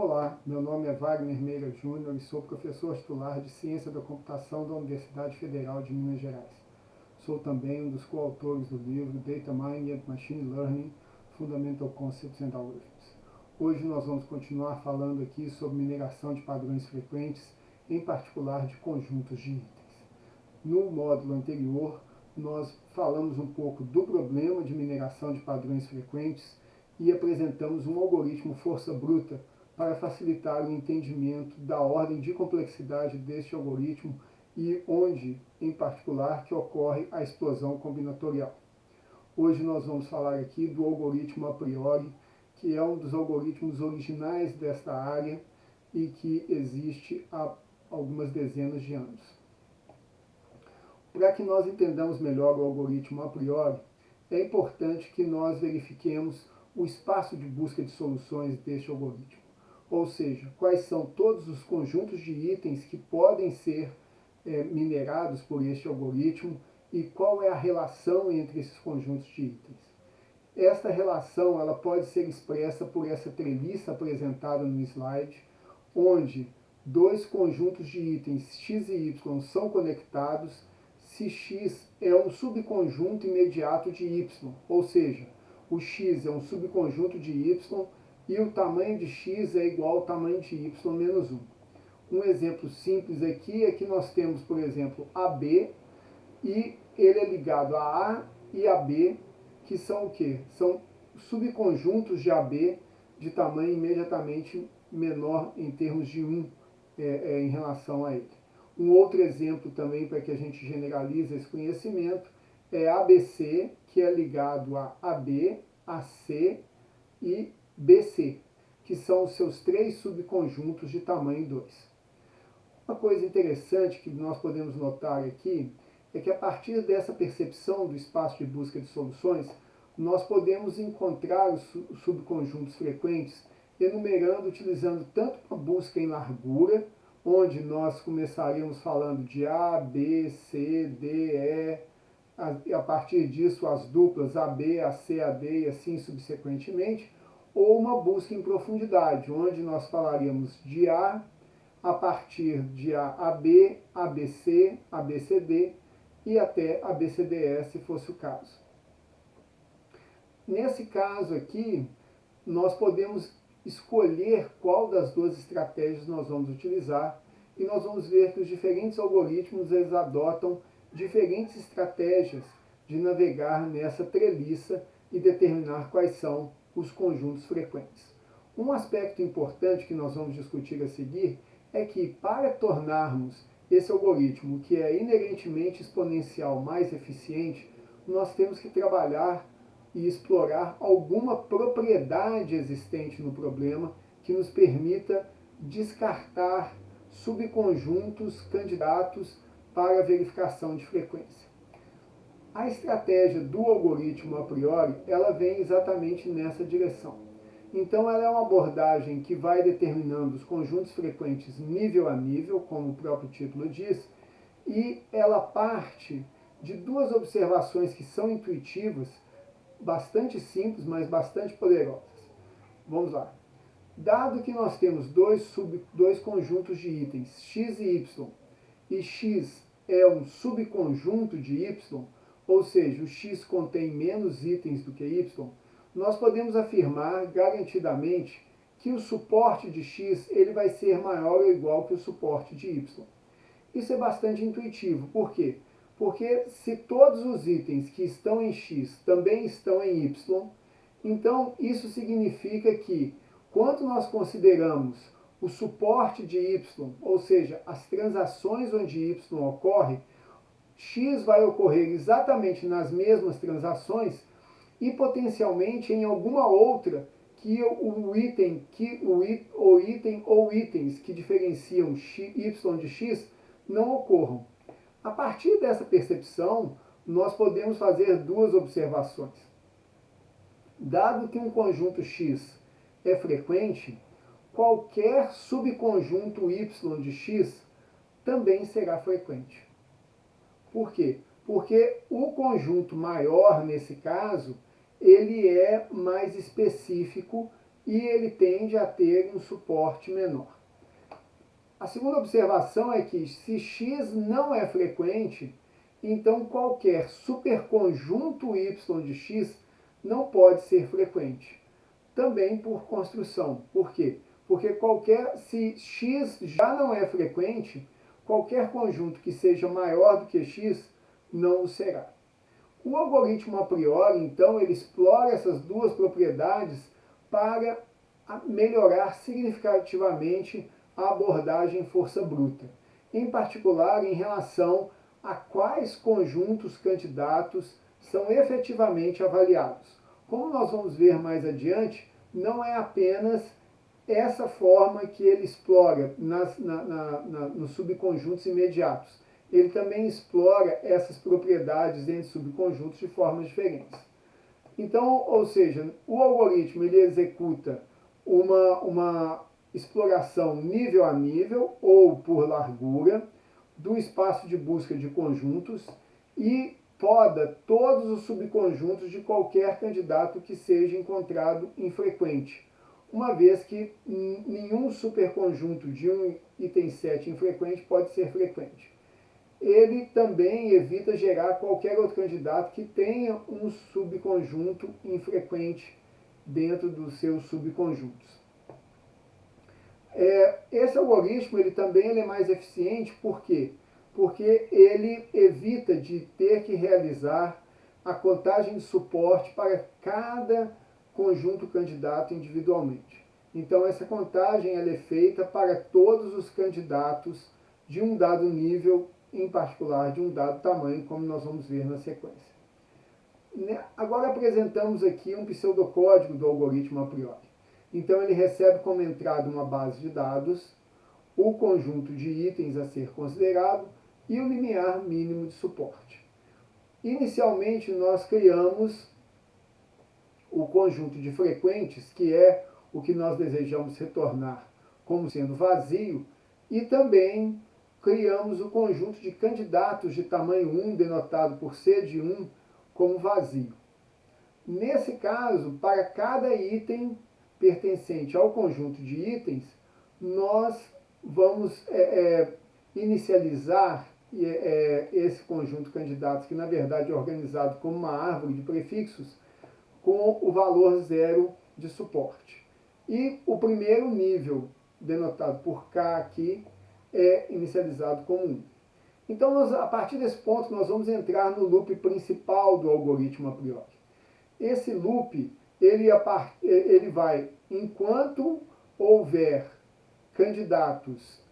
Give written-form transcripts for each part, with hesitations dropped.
Olá, meu nome é Wagner Meira Júnior e sou professor titular de Ciência da Computação da Universidade Federal de Minas Gerais. Sou também um dos coautores do livro Data Mining and Machine Learning, Fundamental Concepts and Algorithms. Hoje nós vamos continuar falando aqui sobre mineração de padrões frequentes, em particular de conjuntos de itens. No módulo anterior, nós falamos um pouco do problema de mineração de padrões frequentes e apresentamos um algoritmo força bruta para facilitar o entendimento da ordem de complexidade deste algoritmo e onde, em particular, que ocorre a explosão combinatorial. Hoje nós vamos falar aqui do algoritmo a priori, que é um dos algoritmos originais desta área e que existe há algumas dezenas de anos. Para que nós entendamos melhor o algoritmo a priori, é importante que nós verifiquemos o espaço de busca de soluções deste algoritmo. Ou seja, quais são todos os conjuntos de itens que podem ser minerados por este algoritmo e qual é a relação entre esses conjuntos de itens. Esta relação ela pode ser expressa por essa treliça apresentada no slide, onde dois conjuntos de itens x e y são conectados se x é um subconjunto imediato de y, ou seja, o x é um subconjunto de y e o tamanho de x é igual ao tamanho de y menos 1. Um exemplo simples aqui é que nós temos, por exemplo, AB e ele é ligado a A e a B, que são o quê? São subconjuntos de AB de tamanho imediatamente menor em termos de 1 em relação a ele. Um outro exemplo também para que a gente generalize esse conhecimento é ABC, que é ligado a AB, AC e BC, que são os seus três subconjuntos de tamanho 2. Uma coisa interessante que nós podemos notar aqui é que a partir dessa percepção do espaço de busca de soluções, nós podemos encontrar os subconjuntos frequentes enumerando, utilizando tanto uma busca em largura, onde nós começaríamos falando de A, B, C, D, E, a partir disso as duplas AB, AC, AD e assim subsequentemente, ou uma busca em profundidade, onde nós falaríamos de A partir de A a B, ABC, ABCD e até ABCDE, se fosse o caso. Nesse caso aqui, nós podemos escolher qual das duas estratégias nós vamos utilizar e nós vamos ver que os diferentes algoritmos eles adotam diferentes estratégias de navegar nessa treliça e determinar quais são os conjuntos frequentes. Um aspecto importante que nós vamos discutir a seguir é que para tornarmos esse algoritmo, que é inerentemente exponencial, mais eficiente, nós temos que trabalhar e explorar alguma propriedade existente no problema que nos permita descartar subconjuntos candidatos para a verificação de frequência. A estratégia do algoritmo a priori, ela vem exatamente nessa direção. Então ela é uma abordagem que vai determinando os conjuntos frequentes nível a nível, como o próprio título diz, e ela parte de duas observações que são intuitivas, bastante simples, mas bastante poderosas. Vamos lá. Dado que nós temos dois conjuntos de itens, x e y, e x é um subconjunto de y, ou seja, o x contém menos itens do que y, nós podemos afirmar garantidamente que o suporte de x ele vai ser maior ou igual que o suporte de y. Isso é bastante intuitivo. Por quê? Porque se todos os itens que estão em x também estão em y, então isso significa que, quando nós consideramos o suporte de y, ou seja, as transações onde y ocorre, x vai ocorrer exatamente nas mesmas transações e potencialmente em alguma outra que o item ou itens que diferenciam y de x não ocorram. A partir dessa percepção, nós podemos fazer duas observações. Dado que um conjunto x é frequente, qualquer subconjunto y de x também será frequente. Por quê? Porque o conjunto maior, nesse caso, ele é mais específico e ele tende a ter um suporte menor. A segunda observação é que se x não é frequente, então qualquer superconjunto y de x não pode ser frequente. Também por construção. Por quê? Porque se x já não é frequente, qualquer conjunto que seja maior do que x não o será. O algoritmo a priori, então, ele explora essas duas propriedades para melhorar significativamente a abordagem força bruta, em particular em relação a quais conjuntos candidatos são efetivamente avaliados. Como nós vamos ver mais adiante, não é apenas essa forma que ele explora nos subconjuntos imediatos. Ele também explora essas propriedades entre subconjuntos de formas diferentes. Então, ou seja, o algoritmo ele executa uma exploração nível a nível ou por largura do espaço de busca de conjuntos e poda todos os subconjuntos de qualquer candidato que seja encontrado infrequente, uma vez que nenhum superconjunto de um item 7 infrequente pode ser frequente. Ele também evita gerar qualquer outro candidato que tenha um subconjunto infrequente dentro dos seus subconjuntos. Esse algoritmo ele também é mais eficiente, por quê? Porque ele evita de ter que realizar a contagem de suporte para cada conjunto candidato individualmente. Então essa contagem ela é feita para todos os candidatos de um dado nível, em particular de um dado tamanho, como nós vamos ver na sequência. Agora apresentamos aqui um pseudocódigo do algoritmo a priori. Então ele recebe como entrada uma base de dados, o conjunto de itens a ser considerado e o limiar mínimo de suporte. Inicialmente nós criamos o conjunto de frequentes, que é o que nós desejamos retornar como sendo vazio, e também criamos o conjunto de candidatos de tamanho 1, denotado por C de 1, como vazio. Nesse caso, para cada item pertencente ao conjunto de itens, nós vamos inicializar esse conjunto de candidatos, que na verdade é organizado como uma árvore de prefixos, com o valor 0 de suporte. E o primeiro nível, denotado por K aqui, é inicializado como 1. Então, a partir desse ponto, nós vamos entrar no loop principal do algoritmo a priori. Esse loop, ele vai, enquanto houver candidatos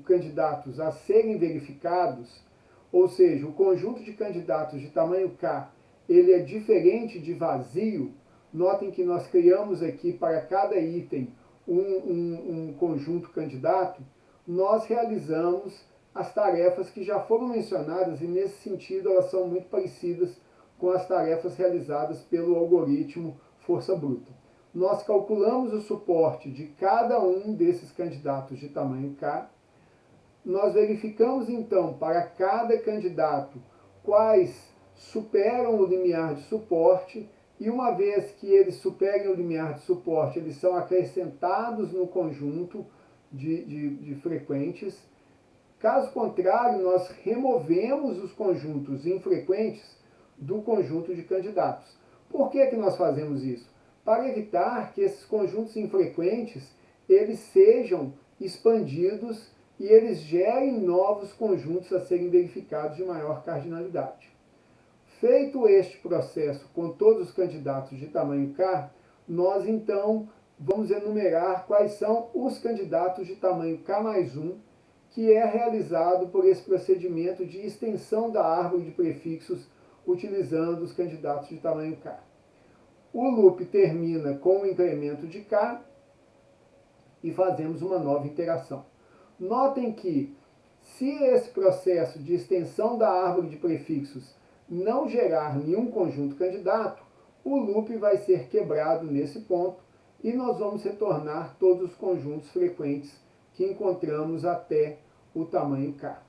candidatos a serem verificados, ou seja, o conjunto de candidatos de tamanho K, ele é diferente de vazio. Notem que nós criamos aqui para cada item um conjunto candidato. Nós realizamos as tarefas que já foram mencionadas e nesse sentido elas são muito parecidas com as tarefas realizadas pelo algoritmo força bruta. Nós calculamos o suporte de cada um desses candidatos de tamanho K. Nós verificamos então para cada candidato quais superam o limiar de suporte, e uma vez que eles superem o limiar de suporte, eles são acrescentados no conjunto de frequentes. Caso contrário, nós removemos os conjuntos infrequentes do conjunto de candidatos. Por que nós fazemos isso? Para evitar que esses conjuntos infrequentes eles sejam expandidos e eles gerem novos conjuntos a serem verificados de maior cardinalidade. Feito este processo com todos os candidatos de tamanho K, nós então vamos enumerar quais são os candidatos de tamanho K mais 1, que é realizado por esse procedimento de extensão da árvore de prefixos utilizando os candidatos de tamanho K. O loop termina com o incremento de K e fazemos uma nova iteração. Notem que, se esse processo de extensão da árvore de prefixos não gerar nenhum conjunto candidato, o loop vai ser quebrado nesse ponto e nós vamos retornar todos os conjuntos frequentes que encontramos até o tamanho K.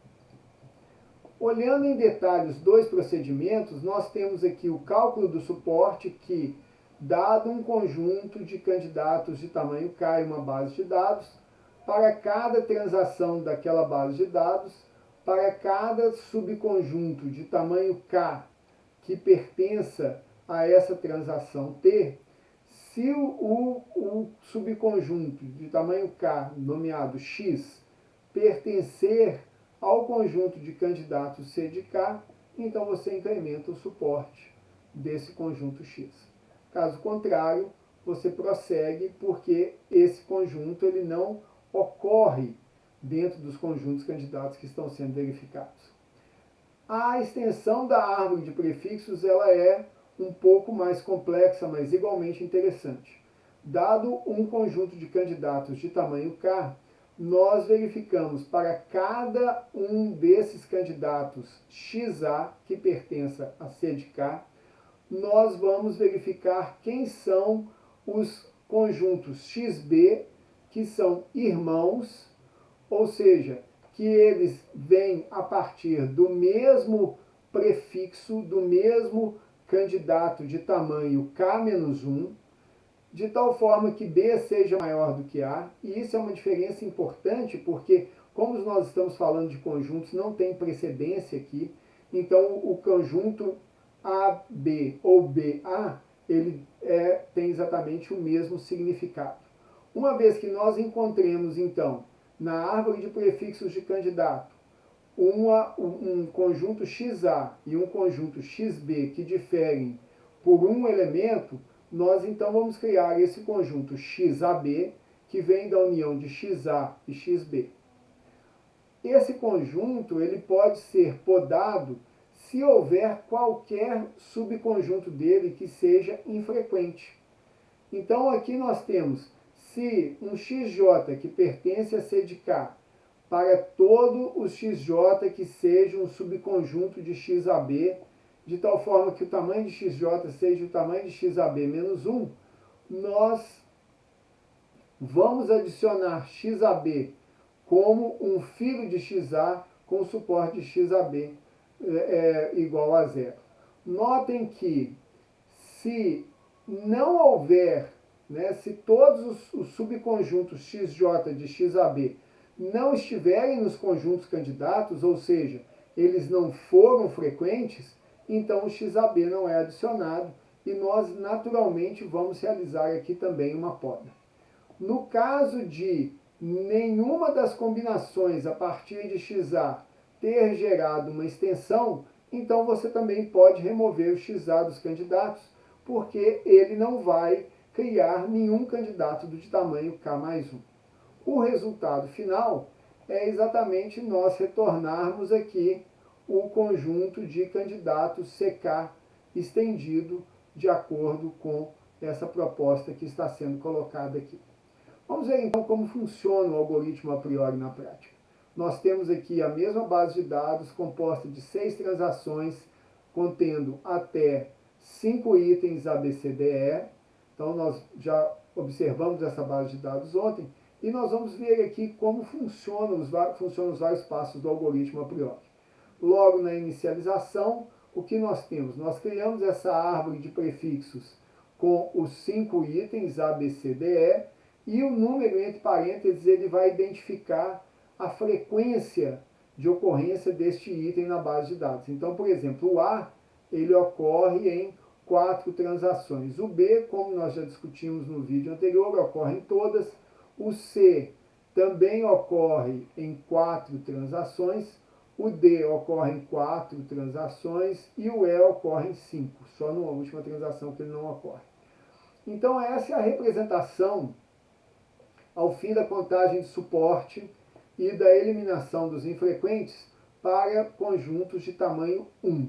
Olhando em detalhe os dois procedimentos, nós temos aqui o cálculo do suporte que dado um conjunto de candidatos de tamanho K em uma base de dados, para cada transação daquela base de dados, para cada subconjunto de tamanho K que pertença a essa transação T, se o subconjunto de tamanho K, nomeado X, pertencer ao conjunto de candidatos C de K, então você incrementa o suporte desse conjunto X. Caso contrário, você prossegue porque esse conjunto ele não ocorre dentro dos conjuntos candidatos que estão sendo verificados. A extensão da árvore de prefixos ela é um pouco mais complexa, mas igualmente interessante. Dado um conjunto de candidatos de tamanho K, nós verificamos para cada um desses candidatos XA, que pertença a C de K, nós vamos verificar quem são os conjuntos XB, que são irmãos, ou seja, que eles vêm a partir do mesmo prefixo, do mesmo candidato de tamanho K-1, de tal forma que B seja maior do que A, e isso é uma diferença importante porque, como nós estamos falando de conjuntos, não tem precedência aqui, então o conjunto AB ou BA, ele tem exatamente o mesmo significado. Uma vez que nós encontremos, então, na árvore de prefixos de candidato, um conjunto XA e um conjunto XB que diferem por um elemento, nós então vamos criar esse conjunto XAB, que vem da união de XA e XB. Esse conjunto ele pode ser podado se houver qualquer subconjunto dele que seja infrequente. Então aqui nós temos, se um XJ que pertence a C de K, para todo o XJ que seja um subconjunto de XAB, de tal forma que o tamanho de XJ seja o tamanho de XAB menos 1, nós vamos adicionar XAB como um filho de XA com suporte de XAB igual a 0. Notem que se não houver, se todos os subconjuntos XJ de XAB não estiverem nos conjuntos candidatos, ou seja, eles não foram frequentes, então o XAB não é adicionado e nós naturalmente vamos realizar aqui também uma poda. No caso de nenhuma das combinações a partir de XA ter gerado uma extensão, então você também pode remover o XA dos candidatos, porque ele não vai criar nenhum candidato de tamanho K mais 1. O resultado final é exatamente nós retornarmos aqui o conjunto de candidatos CK estendido de acordo com essa proposta que está sendo colocada aqui. Vamos ver então como funciona o algoritmo a priori na prática. Nós temos aqui a mesma base de dados composta de 6 transações contendo até 5 itens ABCDE. Então nós já observamos essa base de dados ontem e nós vamos ver aqui como funcionam os vários passos do algoritmo a priori. Logo na inicialização, o que nós temos? Nós criamos essa árvore de prefixos com os 5 itens ABCDE e o número entre parênteses ele vai identificar a frequência de ocorrência deste item na base de dados. Então, por exemplo, o A ele ocorre em 4 transações. O B, como nós já discutimos no vídeo anterior, ocorre em todas. O C também ocorre em 4 transações. O D ocorre em 4 transações e o E ocorre em 5, só na última transação que ele não ocorre. Então essa é a representação ao fim da contagem de suporte e da eliminação dos infrequentes para conjuntos de tamanho 1.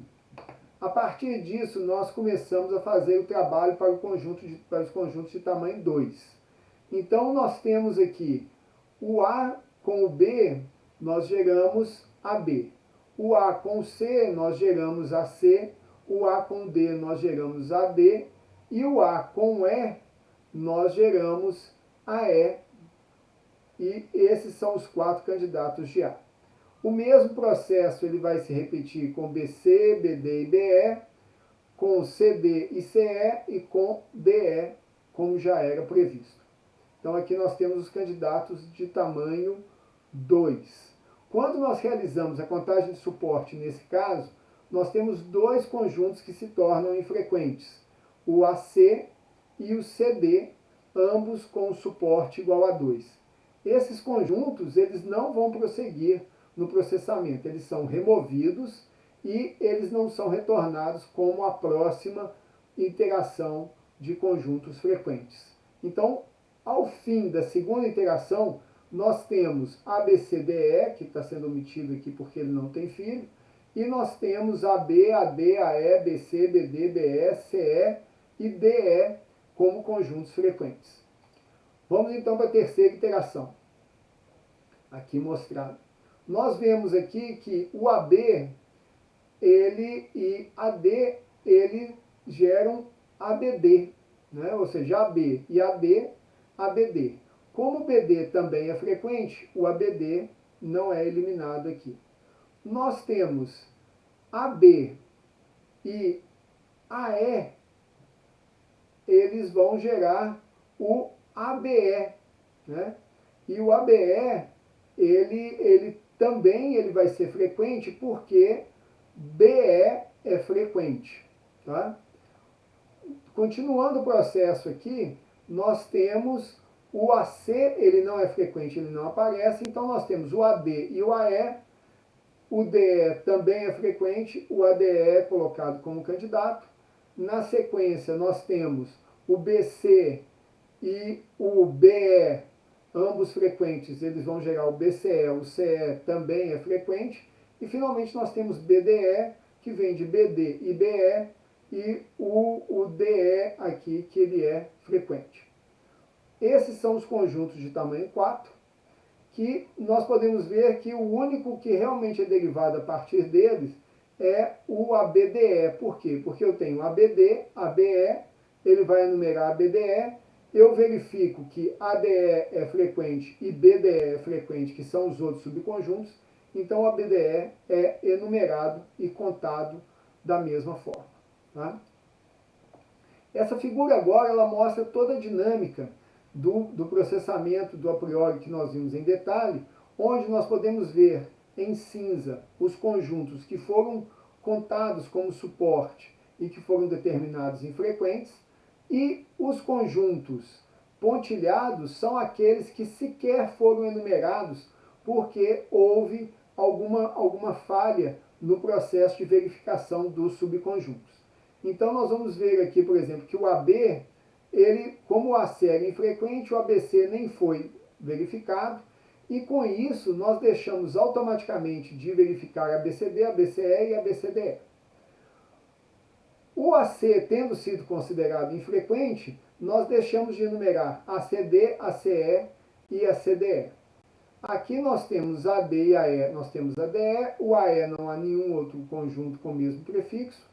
A partir disso, nós começamos a fazer o trabalho para os conjuntos de tamanho 2. Então nós temos aqui o A com o B, nós geramos AB. O A com o C, nós geramos AC. O A com o D, nós geramos AD. E o A com o E, nós geramos AE. E esses são os 4 candidatos de A. O mesmo processo ele vai se repetir com BC, BD e BE, com CD e CE e com DE, como já era previsto. Então aqui nós temos os candidatos de tamanho 2. Quando nós realizamos a contagem de suporte nesse caso, nós temos dois conjuntos que se tornam infrequentes, o AC e o CD, ambos com suporte igual a 2. Esses conjuntos eles não vão prosseguir no processamento, eles são removidos e eles não são retornados como a próxima iteração de conjuntos frequentes. Então, ao fim da segunda iteração, nós temos ABCDE, que está sendo omitido aqui porque ele não tem filho, e nós temos AB, AD, AE, BC, BD, BE, CE e DE como conjuntos frequentes. Vamos então para a terceira iteração, aqui mostrado. Nós vemos aqui que o AB e AD ele geram ABD, né? Ou seja, AB e AD, ABD. Como o BD também é frequente, o ABD não é eliminado aqui. Nós temos AB e AE, eles vão gerar o ABE, né? E o ABE, ele também vai ser frequente porque BE é frequente, tá? Continuando o processo aqui, nós temos o AC, ele não é frequente, ele não aparece, então nós temos o AD e o AE, o DE também é frequente, o ADE é colocado como candidato. Na sequência, nós temos o BC e o BE, ambos frequentes, eles vão gerar o BCE, o CE também é frequente. E finalmente nós temos BDE, que vem de BD e BE, e o DE aqui, que ele é frequente. Esses são os conjuntos de tamanho 4, que nós podemos ver que o único que realmente é derivado a partir deles é o ABDE. Por quê? Porque eu tenho ABD, ABE, ele vai enumerar ABDE, eu verifico que ADE é frequente e BDE é frequente, que são os outros subconjuntos, então o ABDE é enumerado e contado da mesma forma. Tá? Essa figura agora ela mostra toda a dinâmica do processamento do a priori que nós vimos em detalhe, onde nós podemos ver em cinza os conjuntos que foram contados como suporte e que foram determinados infrequentes, e os conjuntos pontilhados são aqueles que sequer foram enumerados porque houve alguma falha no processo de verificação dos subconjuntos. Então nós vamos ver aqui, por exemplo, que o AB, como o AC era infrequente, o ABC nem foi verificado, e com isso nós deixamos automaticamente de verificar ABCD, ABCE e ABCDE. O AC tendo sido considerado infrequente, nós deixamos de enumerar ACD, ACE e ACDE. Aqui nós temos AD e AE, nós temos ADE, o AE não há nenhum outro conjunto com o mesmo prefixo,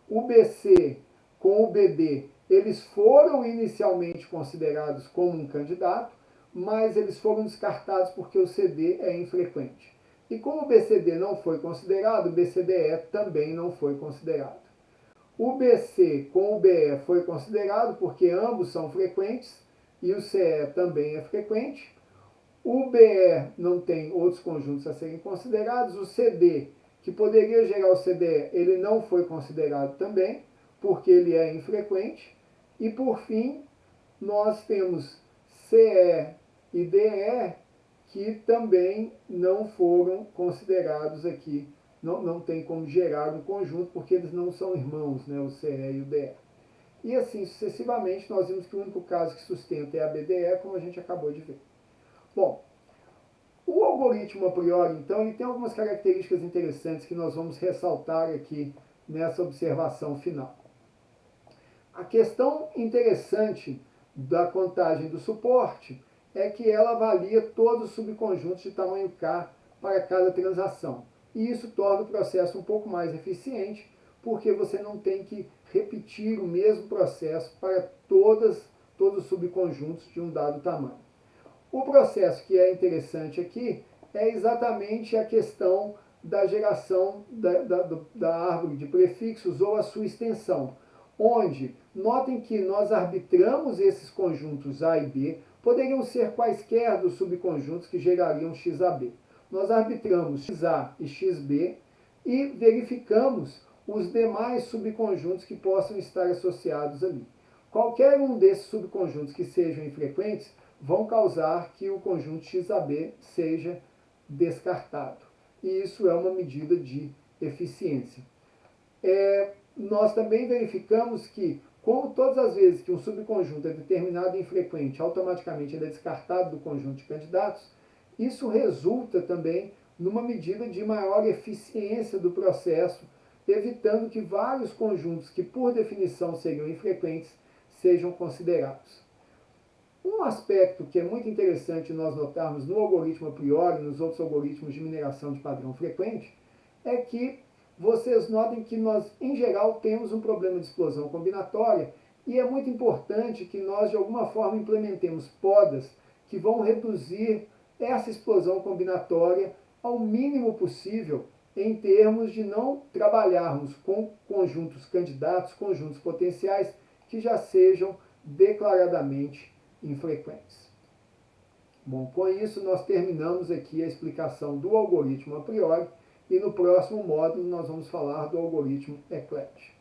o BC com o BD, eles foram inicialmente considerados como um candidato, mas eles foram descartados porque o CD é infrequente. E como o BCD não foi considerado, o BCDE também não foi considerado. O BC com o BE foi considerado porque ambos são frequentes e o CE também é frequente. O BE não tem outros conjuntos a serem considerados. O CD, que poderia gerar o CDE, ele não foi considerado também, porque ele é infrequente. E por fim, nós temos CE e DE, que também não foram considerados aqui. Não tem como gerar um conjunto, porque eles não são irmãos, né, o CE e o DE. E assim sucessivamente, nós vimos que o único caso que sustenta é a BDE, como a gente acabou de ver. Bom, o algoritmo a priori, então, ele tem algumas características interessantes que nós vamos ressaltar aqui nessa observação final. A questão interessante da contagem do suporte é que ela avalia todos os subconjuntos de tamanho K para cada transação. E isso torna o processo um pouco mais eficiente, porque você não tem que repetir o mesmo processo para todos os subconjuntos de um dado tamanho. O processo que é interessante aqui é exatamente a questão da geração da árvore de prefixos ou a sua extensão. onde, notem que nós arbitramos esses conjuntos A e B, poderiam ser quaisquer dos subconjuntos que gerariam XAB. Nós arbitramos XA e XB e verificamos os demais subconjuntos que possam estar associados ali. Qualquer um desses subconjuntos que sejam infrequentes vão causar que o conjunto XAB seja descartado. E isso é uma medida de eficiência. Nós também verificamos que, como todas as vezes que um subconjunto é determinado infrequente, automaticamente ele é descartado do conjunto de candidatos, isso resulta também numa medida de maior eficiência do processo, evitando que vários conjuntos que, por definição, seriam infrequentes, sejam considerados. Um aspecto que é muito interessante nós notarmos no algoritmo a priori, nos outros algoritmos de mineração de padrão frequente, é que vocês notem que nós, em geral, temos um problema de explosão combinatória e é muito importante que nós, de alguma forma, implementemos podas que vão reduzir essa explosão combinatória ao mínimo possível em termos de não trabalharmos com conjuntos candidatos, conjuntos potenciais que já sejam declaradamente infrequentes. Bom, com isso nós terminamos aqui a explicação do algoritmo a priori e no próximo módulo nós vamos falar do algoritmo eclético.